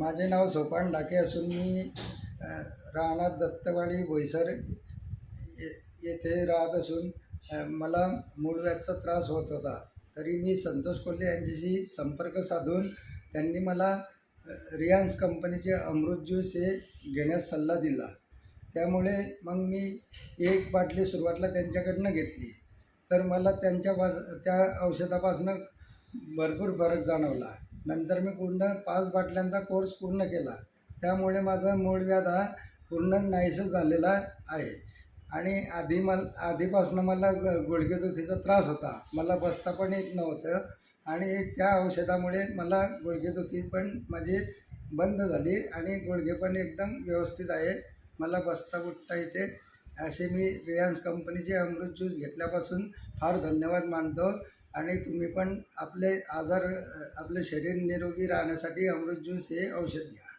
माझे नाव सोपान डाके असून मी राहणार दत्तवाडी बोईसर येथे राहत असून मला मूळव्याधचा त्रास होत होता. तरी मी संतोष कोल्हे यांच्याशी संपर्क साधून त्यांनी मला रिलायन्स कंपनीचे अमृत ज्यूस हे घेण्यास सल्ला दिला. त्यामुळे मग मी एक बाटली सुरुवातीला त्यांच्याकडनं घेतली, तर मला त्या औषधापासून भरपूर फरक जाणवला. नंतर मी पूर्ण 5 बाटल्यांचा कोर्स पूर्ण केला. त्यामुळे माझा मूळव्याध हा पूर्ण नाहीसा झालेला आहे. आणि आधीपासून मला गुडघेदुखीचा त्रास होता. मला बसता पण येत नव्हतं आणि त्या औषधामुळे मला गुडघेदुखी पण माझी बंद झाली आणि गुडघे पण एकदम व्यवस्थित आहे. मला बसता उठता येते. असे मी रिलायन्स कंपनीचे अमृत ज्यूस घेतल्यापासून फार धन्यवाद मानतो. आणि तुम्ही पण आपले शरीर निरोगी राहण्यासाठी अमृत ज्यूस हे औषध घ्या.